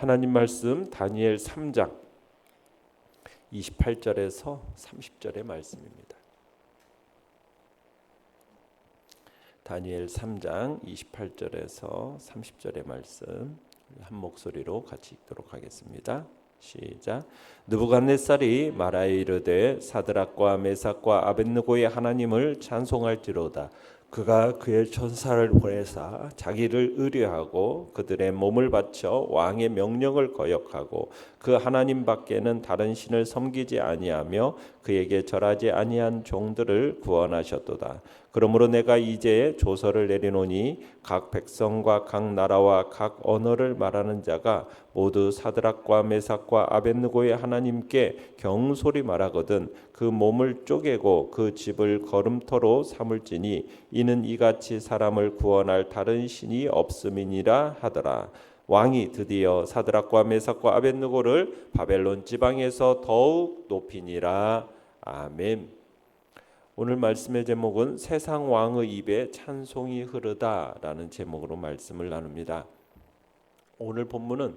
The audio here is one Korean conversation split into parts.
하나님 말씀 다니엘 3장 28절에서 30절의 말씀입니다. 다니엘 3장 28절에서 30절의 말씀 한 목소리로 같이 읽도록 하겠습니다. 시작. 느부갓네살이 말하여 이르되 사드락과 메삭과 아벳느고의 하나님을 찬송할지로다. 그가 그의 천사를 보내사 자기를 의뢰하고 그들의 몸을 바쳐 왕의 명령을 거역하고 그 하나님 밖에는 다른 신을 섬기지 아니하며 그에게 절하지 아니한 종들을 구원하셨도다. 그러므로 내가 이제 조서를 내리노니 각 백성과 각 나라와 각 언어를 말하는 자가 모두 사드락과 메삭과 아벳느고의 하나님께 경솔히 말하거든 그 몸을 쪼개고 그 집을 거름터로 삼을지니 이는 이같이 사람을 구원할 다른 신이 없음이니라 하더라. 왕이 드디어 사드락과 메삭과 아벳느고를 바벨론 지방에서 더욱 높이니라. 아멘. 오늘 말씀의 제목은 세상 왕의 입에 찬송이 흐르다라는 제목으로 말씀을 나눕니다. 오늘 본문은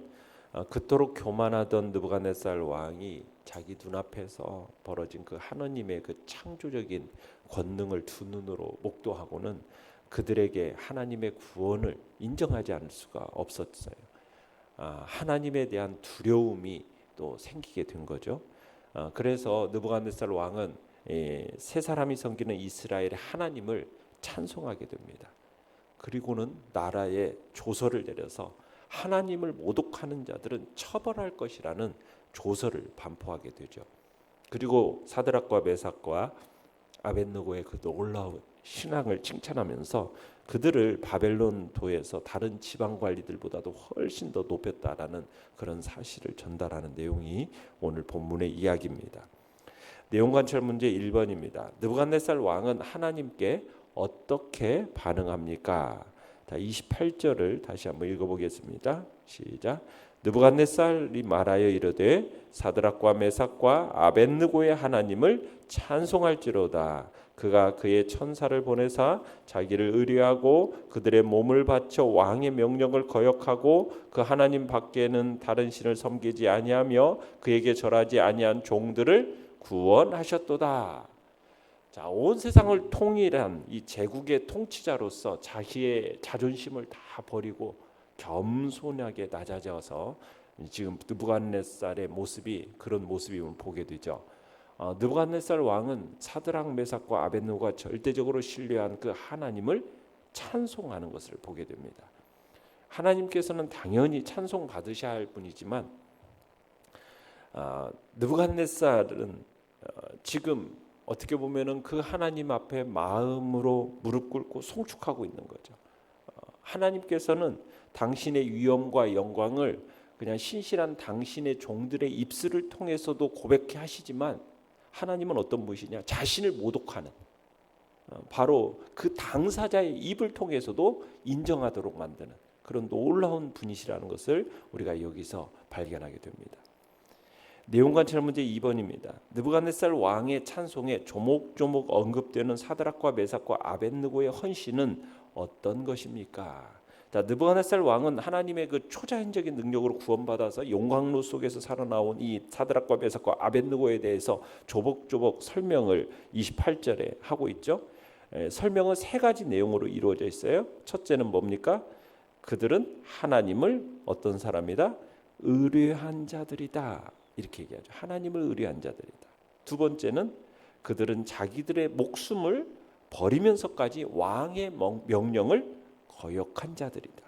그토록 교만하던 느부갓네살 왕이 자기 눈앞에서 벌어진 그 하나님의 그 창조적인 권능을 두 눈으로 목도하고는 그들에게 하나님의 구원을 인정하지 않을 수가 없었어요. 하나님에 대한 두려움이 또 생기게 된 거죠. 그래서 느부갓네살 왕은 세 사람이 섬기는 이스라엘의 하나님을 찬송하게 됩니다. 그리고는 나라에 조서를 내려서 하나님을 모독하는 자들은 처벌할 것이라는 조서를 반포하게 되죠. 그리고 사드락과 메삭과 아벳느고의 그 놀라운 신앙을 칭찬하면서 그들을 바벨론 도에서 다른 지방 관리들보다도 훨씬 더 높였다라는 그런 사실을 전달하는 내용이 오늘 본문의 이야기입니다. 내용 관찰 문제 1번입니다. 느부갓네살 왕은 하나님께 어떻게 반응합니까? 자, 28절을 다시 한번 읽어보겠습니다. 시작. 느부갓네살이 말하여 이르되 사드락과 메삭과 아벳느고의 하나님을 찬송할지로다. 그가 그의 천사를 보내사 자기를 의뢰하고 그들의 몸을 바쳐 왕의 명령을 거역하고 그 하나님 밖에는 다른 신을 섬기지 아니하며 그에게 절하지 아니한 종들을 구원하셨도다. 자, 온 세상을 통일한 이 제국의 통치자로서 자기의 자존심을 다 버리고 겸손하게 낮아져서 지금 느부갓네살의 모습이 그런 모습임을 보게 되죠. 느부갓네살 왕은 사드락 메삭과 아벳느고가 절대적으로 신뢰한 그 하나님을 찬송하는 것을 보게 됩니다. 하나님께서는 당연히 찬송 받으셔야 할 분이지만 느부갓네살은 지금 어떻게 보면은 그 하나님 앞에 마음으로 무릎 꿇고 송축하고 있는 거죠. 하나님께서는 당신의 위엄과 영광을 그냥 신실한 당신의 종들의 입술을 통해서도 고백해 하시지만 하나님은 어떤 분이시냐? 자신을 모독하는 바로 그 당사자의 입을 통해서도 인정하도록 만드는 그런 놀라운 분이시라는 것을 우리가 여기서 발견하게 됩니다. 내용 관찰 문제 2번입니다. 느부갓네살 왕의 찬송에 조목조목 언급되는 사드락과 메삭과 아벳느고의 헌신은 어떤 것입니까? 자, 느부갓네살 왕은 하나님의 그 초자연적인 능력으로 구원받아서 용광로 속에서 살아나온 이 사드락과 메삭과 아벳느고에 대해서 조목조목 설명을 28절에 하고 있죠. 설명은 세 가지 내용으로 이루어져 있어요. 첫째는 뭡니까? 그들은 하나님을 어떤 사람이다? 의뢰한 자들이다. 이렇게 얘기하죠. 하나님을 의뢰한 자들이다. 두 번째는 그들은 자기들의 목숨을 버리면서까지 왕의 명령을 거역한 자들이다.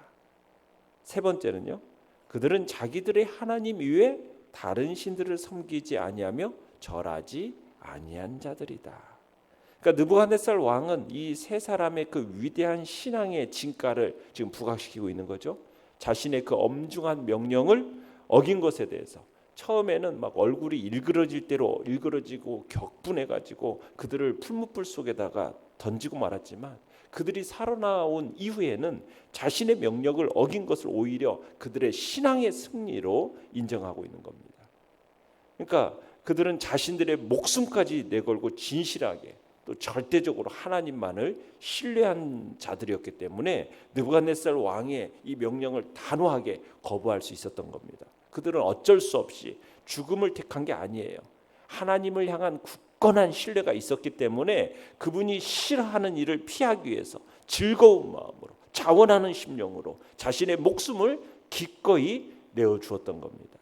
세 번째는요. 그들은 자기들의 하나님 이외에 다른 신들을 섬기지 아니하며 절하지 아니한 자들이다. 그러니까 느부갓네살 왕은 이 세 사람의 그 위대한 신앙의 진가를 지금 부각시키고 있는 거죠. 자신의 그 엄중한 명령을 어긴 것에 대해서 처음에는 막 얼굴이 일그러질 대로 일그러지고 격분해가지고 그들을 풀무불 속에다가 던지고 말았지만 그들이 살아나온 이후에는 자신의 명령을 어긴 것을 오히려 그들의 신앙의 승리로 인정하고 있는 겁니다. 그러니까 그들은 자신들의 목숨까지 내걸고 진실하게 또 절대적으로 하나님만을 신뢰한 자들이었기 때문에 느부갓네살 왕의 이 명령을 단호하게 거부할 수 있었던 겁니다. 그들은 어쩔 수 없이 죽음을 택한 게 아니에요. 하나님을 향한 굳건한 신뢰가 있었기 때문에 그분이 싫어하는 일을 피하기 위해서 즐거운 마음으로 자원하는 심령으로 자신의 목숨을 기꺼이 내어주었던 겁니다.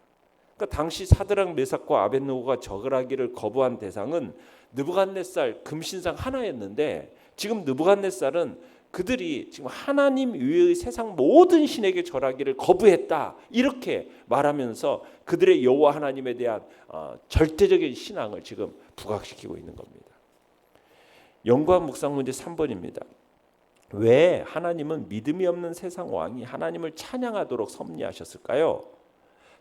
그러니까 당시 사드락 메삭과 아벳느고가 절하기를 거부한 대상은 느부갓네살 금신상 하나였는데 지금 느부갓네살은 그들이 지금 하나님 외의 세상 모든 신에게 절하기를 거부했다 이렇게 말하면서 그들의 여호와 하나님에 대한 절대적인 신앙을 지금 부각시키고 있는 겁니다. 연구한 묵상 문제 3번입니다. 왜 하나님은 믿음이 없는 세상 왕이 하나님을 찬양하도록 섭리하셨을까요?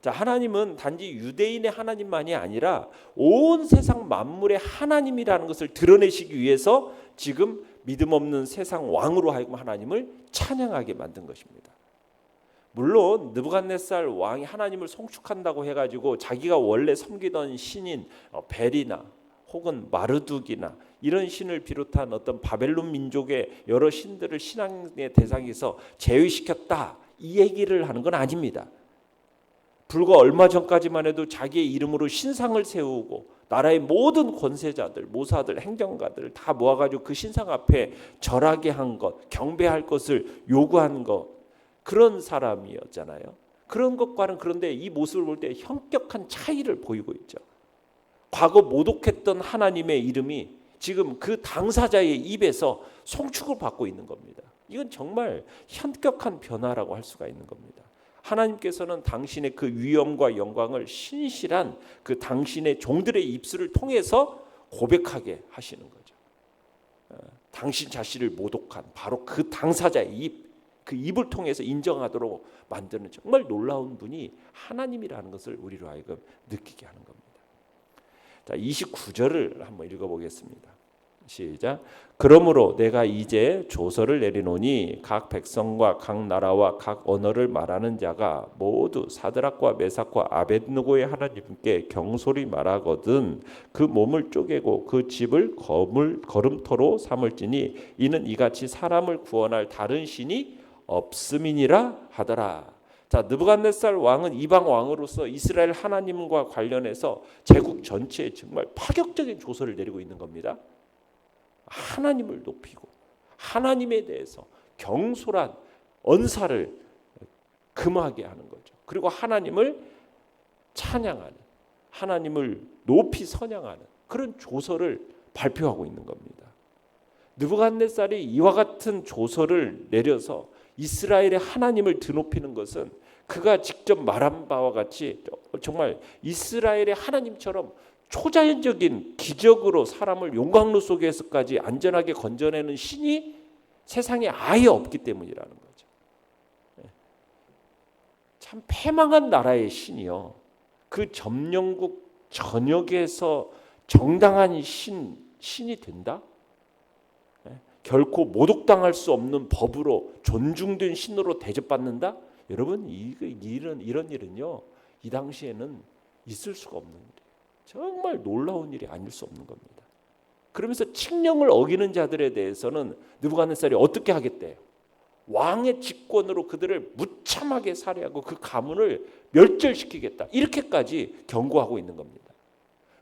자, 하나님은 단지 유대인의 하나님만이 아니라 온 세상 만물의 하나님이라는 것을 드러내시기 위해서 지금 믿음 없는 세상 왕으로 하여금 하나님을 찬양하게 만든 것입니다. 물론 느부갓네살 왕이 하나님을 송축한다고 해가지고 자기가 원래 섬기던 신인 벨이나 혹은 마르둑이나 이런 신을 비롯한 어떤 바벨론 민족의 여러 신들을 신앙의 대상에서 제외시켰다 이 얘기를 하는 건 아닙니다. 불과 얼마 전까지만 해도 자기의 이름으로 신상을 세우고 나라의 모든 권세자들, 모사들, 행정가들을 다 모아가지고 그 신상 앞에 절하게 한 것, 경배할 것을 요구한 것, 그런 사람이었잖아요. 그런 것과는 그런데 이 모습을 볼 때 현격한 차이를 보이고 있죠. 과거 모독했던 하나님의 이름이 지금 그 당사자의 입에서 송축을 받고 있는 겁니다. 이건 정말 현격한 변화라고 할 수가 있는 겁니다. 하나님께서는 당신의 그 위엄과 영광을 신실한 그 당신의 종들의 입술을 통해서 고백하게 하시는 거죠. 당신 자신을 모독한 바로 그 당사자의 입, 그 입을 통해서 인정하도록 만드는 정말 놀라운 분이 하나님이라는 것을 우리로 하여금 느끼게 하는 겁니다. 자, 29절을 한번 읽어보겠습니다. 시작. 그러므로 내가 이제 조서를 내리노니 각 백성과 각 나라와 각 언어를 말하는 자가 모두 사드락과 메삭과 아벳느고의 하나님께 경솔히 말하거든 그 몸을 쪼개고 그 집을 거름토로 삼을지니 이는 이같이 사람을 구원할 다른 신이 없음이니라 하더라. 자, 느부갓네살 왕은 이방 왕으로서 이스라엘 하나님과 관련해서 제국 전체에 정말 파격적인 조서를 내리고 있는 겁니다. 하나님을 높이고 하나님에 대해서 경솔한 언사를 금하게 하는 거죠. 그리고 하나님을 찬양하는, 하나님을 높이 선양하는 그런 조서를 발표하고 있는 겁니다. 느부갓네살이 이와 같은 조서를 내려서 이스라엘의 하나님을 드높이는 것은 그가 직접 말한 바와 같이 정말 이스라엘의 하나님처럼 초자연적인 기적으로 사람을 용광로 속에서까지 안전하게 건져내는 신이 세상에 아예 없기 때문이라는 거죠. 참 패망한 나라의 신이요. 그 점령국 전역에서 정당한 신이 된다? 결코 모독당할 수 없는 법으로 존중된 신으로 대접받는다? 여러분 이런 일은요 이 당시에는 있을 수가 없는 일이에요. 정말 놀라운 일이 아닐 수 없는 겁니다. 그러면서 칙령을 어기는 자들에 대해서는 느부갓네살이 어떻게 하겠대요? 왕의 직권으로 그들을 무참하게 살해하고 그 가문을 멸절시키겠다. 이렇게까지 경고하고 있는 겁니다.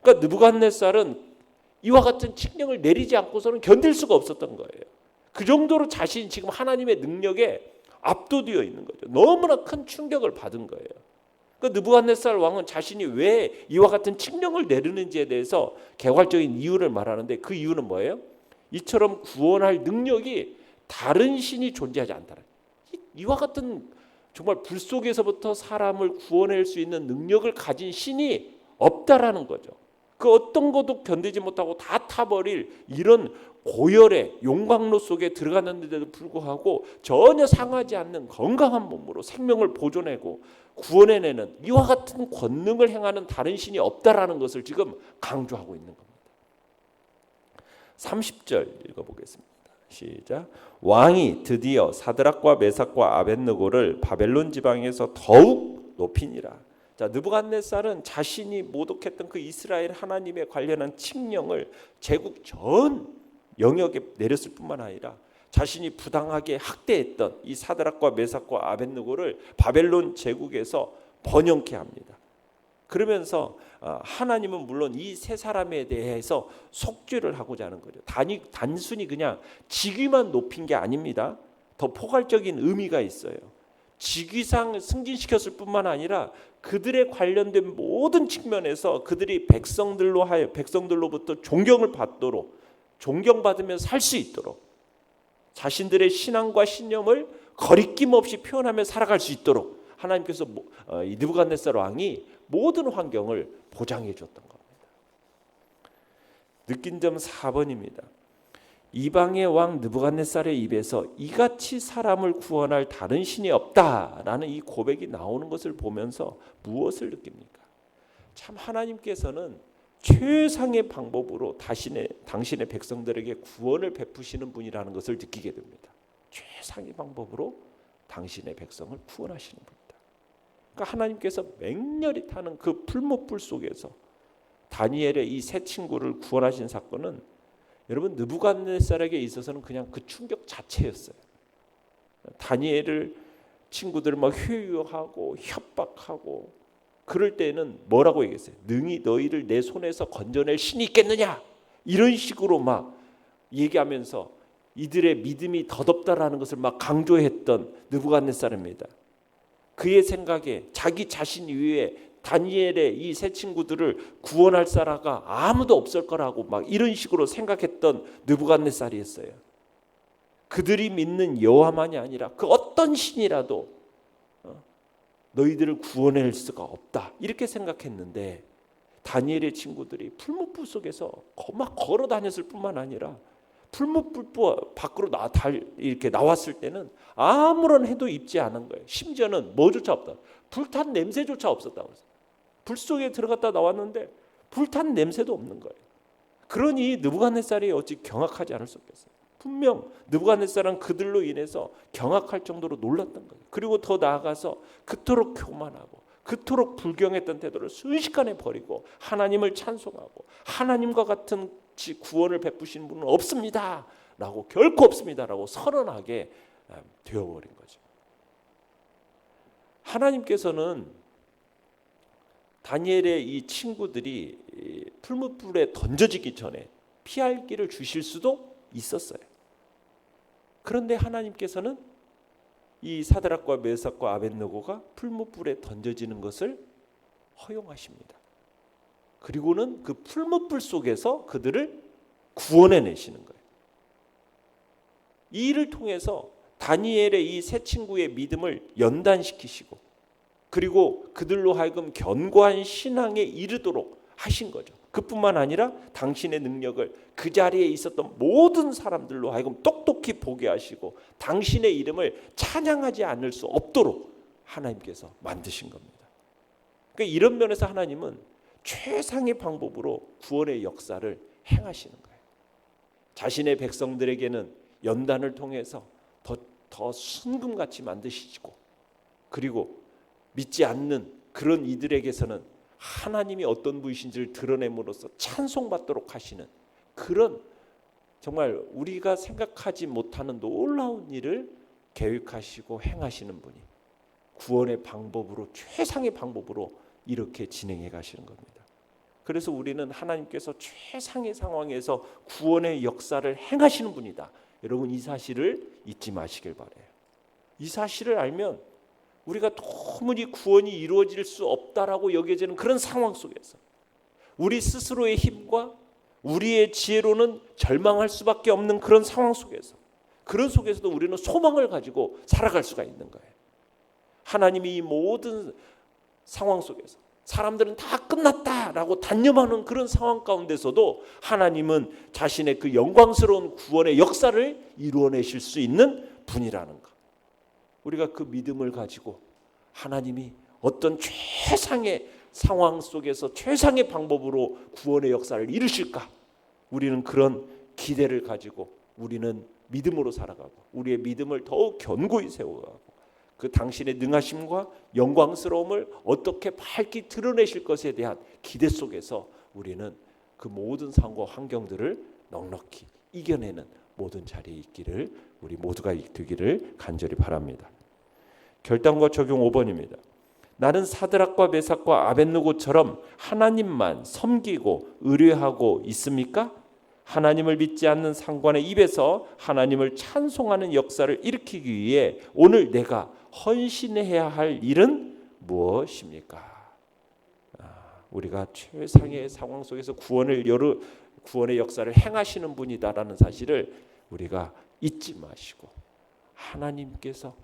그러니까 느부갓네살은 이와 같은 칙령을 내리지 않고서는 견딜 수가 없었던 거예요. 그 정도로 자신이 지금 하나님의 능력에 압도되어 있는 거죠. 너무나 큰 충격을 받은 거예요. 그러니까 느부갓네살 왕은 자신이 왜 이와 같은 칙령을 내리는지에 대해서 개괄적인 이유를 말하는데 그 이유는 뭐예요? 이처럼 구원할 능력이 다른 신이 존재하지 않다는 이와 같은 정말 불 속에서부터 사람을 구원할 수 있는 능력을 가진 신이 없다라는 거죠. 그 어떤 것도 견디지 못하고 다 타버릴 이런 고열의 용광로 속에 들어갔는데도 불구하고 전혀 상하지 않는 건강한 몸으로 생명을 보존하고 구원해내는 이와 같은 권능을 행하는 다른 신이 없다라는 것을 지금 강조하고 있는 겁니다. 30절 읽어보겠습니다. 시작. 왕이 드디어 사드락과 메삭과 아벳느고를 바벨론 지방에서 더욱 높이니라. 자, 느부갓네살은 자신이 모독했던 그 이스라엘 하나님에 관련한 칙령을 제국 전 영역에 내렸을 뿐만 아니라 자신이 부당하게 학대했던 이 사드락과 메삭과 아벳느고를 바벨론 제국에서 번영케 합니다. 그러면서 하나님은 물론 이 세 사람에 대해서 속죄를 하고자 하는 거죠. 단순히 그냥 직위만 높인 게 아닙니다. 더 포괄적인 의미가 있어요. 직위상 승진시켰을 뿐만 아니라 그들에 관련된 모든 측면에서 그들이 백성들로부터 존경을 받도록, 존경받으며 살 수 있도록, 자신들의 신앙과 신념을 거리낌 없이 표현하며 살아갈 수 있도록 하나님께서 이 느부갓네살 왕이 모든 환경을 보장해 줬던 겁니다. 느낀 점 4번입니다. 이방의 왕 느부갓네살의 입에서 이같이 사람을 구원할 다른 신이 없다라는 이 고백이 나오는 것을 보면서 무엇을 느낍니까? 참 하나님께서는 최상의 방법으로 당신의 백성들에게 구원을 베푸시는 분이라는 것을 느끼게 됩니다. 최상의 방법으로 당신의 백성을 구원하시는 분이다. 그러니까 하나님께서 맹렬히 타는 그 풀무불 속에서 다니엘의 이 세 친구를 구원하신 사건은 여러분 느부갓네살에게 있어서는 그냥 그 충격 자체였어요. 다니엘을 친구들 막 회유하고 협박하고 그럴 때는 뭐라고 얘기했어요? 능히 너희를 내 손에서 건져낼 신이 있겠느냐? 이런 식으로 막 얘기하면서 이들의 믿음이 더덥다라는 것을 막 강조했던 느부갓네살입니다. 그의 생각에 자기 자신 이외에 다니엘의 이 세 친구들을 구원할 사람가 아무도 없을 거라고 막 이런 식으로 생각했던 느부갓네살이었어요. 그들이 믿는 여호와만이 아니라 그 어떤 신이라도 너희들을 구원할 수가 없다 이렇게 생각했는데 다니엘의 친구들이 풀무불 속에서 막 걸어 다녔을 뿐만 아니라 풀무불 밖으로 이렇게 나왔을 때는 아무런 해도 입지 않은 거예요. 심지어는 뭐조차 없다. 불탄 냄새조차 없었다고 했어요. 불 속에 들어갔다 나왔는데 불탄 냄새도 없는 거예요. 그러니 느부갓네살이 어찌 경악하지 않을 수 없겠어요. 분명 느부갓네살은 그들로 인해서 경악할 정도로 놀랐던 거예요. 그리고 더 나아가서 그토록 교만하고 그토록 불경했던 태도를 순식간에 버리고 하나님을 찬송하고 하나님과 같은 구원을 베푸시는 분은 없습니다 라고, 결코 없습니다 라고 선언하게 되어버린 거죠. 하나님께서는 다니엘의 이 친구들이 풀무불에 던져지기 전에 피할 길을 주실 수도 있었어요. 그런데 하나님께서는 이 사드락과 메삭과 아벳느고가 풀무불에 던져지는 것을 허용하십니다. 그리고는 그 풀무불 속에서 그들을 구원해내시는 거예요. 이 일을 통해서 다니엘의 이 세 친구의 믿음을 연단시키시고 그리고 그들로 하여금 견고한 신앙에 이르도록 하신 거죠. 그뿐만 아니라 당신의 능력을 그 자리에 있었던 모든 사람들로 하여금 똑똑히 보게 하시고 당신의 이름을 찬양하지 않을 수 없도록 하나님께서 만드신 겁니다. 그러니까 이런 면에서 하나님은 최상의 방법으로 구원의 역사를 행하시는 거예요. 자신의 백성들에게는 연단을 통해서 더 순금같이 만드시고 그리고 믿지 않는 그런 이들에게서는 하나님이 어떤 분이신지를 드러냄으로써 찬송받도록 하시는 그런 정말 우리가 생각하지 못하는 놀라운 일을 계획하시고 행하시는 분이 구원의 방법으로 최상의 방법으로 이렇게 진행해 가시는 겁니다. 그래서 우리는 하나님께서 최상의 상황에서 구원의 역사를 행하시는 분이다. 여러분 이 사실을 잊지 마시길 바라요. 이 사실을 알면 우리가 도무지 구원이 이루어질 수 없다라고 여겨지는 그런 상황 속에서 우리 스스로의 힘과 우리의 지혜로는 절망할 수밖에 없는 그런 상황 속에서 그런 속에서도 우리는 소망을 가지고 살아갈 수가 있는 거예요. 하나님이 이 모든 상황 속에서 사람들은 다 끝났다라고 단념하는 그런 상황 가운데서도 하나님은 자신의 그 영광스러운 구원의 역사를 이루어내실 수 있는 분이라는 것. 우리가 그 믿음을 가지고 하나님이 어떤 최상의 상황 속에서 최상의 방법으로 구원의 역사를 이루실까? 우리는 그런 기대를 가지고 우리는 믿음으로 살아가고 우리의 믿음을 더욱 견고히 세워가고 그 당신의 능하심과 영광스러움을 어떻게 밝히 드러내실 것에 대한 기대 속에서 우리는 그 모든 상황과 환경들을 넉넉히 이겨내는 모든 자리에 있기를 우리 모두가 되기를 간절히 바랍니다. 결단과 적용 5번입니다. 나는 사드락과 메삭과 아벳느고처럼 하나님만 섬기고 의뢰하고 있습니까? 하나님을 믿지 않는 상관의 입에서 하나님을 찬송하는 역사를 일으키기 위해 오늘 내가 헌신해야 할 일은 무엇입니까? 우리가 최상의 상황 속에서 구원의 역사를 행하시는 분이다라는 사실을 우리가 잊지 마시고, 하나님께서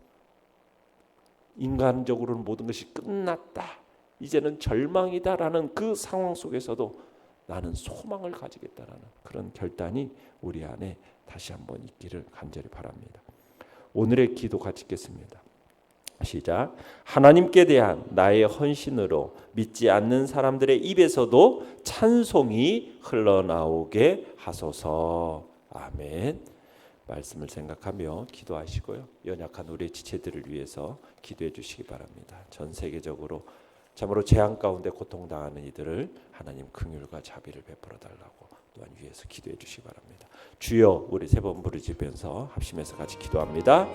인간적으로는 모든 것이 끝났다, 이제는 절망이다라는 그 상황 속에서도 나는 소망을 가지겠다라는 그런 결단이 우리 안에 다시 한번 있기를 간절히 바랍니다. 오늘의 기도 같이 읽겠습니다. 시작. 하나님께 대한 나의 헌신으로 믿지 않는 사람들의 입에서도 찬송이 흘러나오게 하소서. 아멘. 말씀을 생각하며 기도하시고요. 연약한 우리의 지체들을 위해서 기도해 주시기 바랍니다. 전 세계적으로 참으로 재앙 가운데 고통당하는 이들을 하나님 긍휼과 자비를 베풀어 달라고 또한 위해서 기도해 주시기 바랍니다. 주여, 우리 세 번 부르짖으면서 합심해서 같이 기도합니다.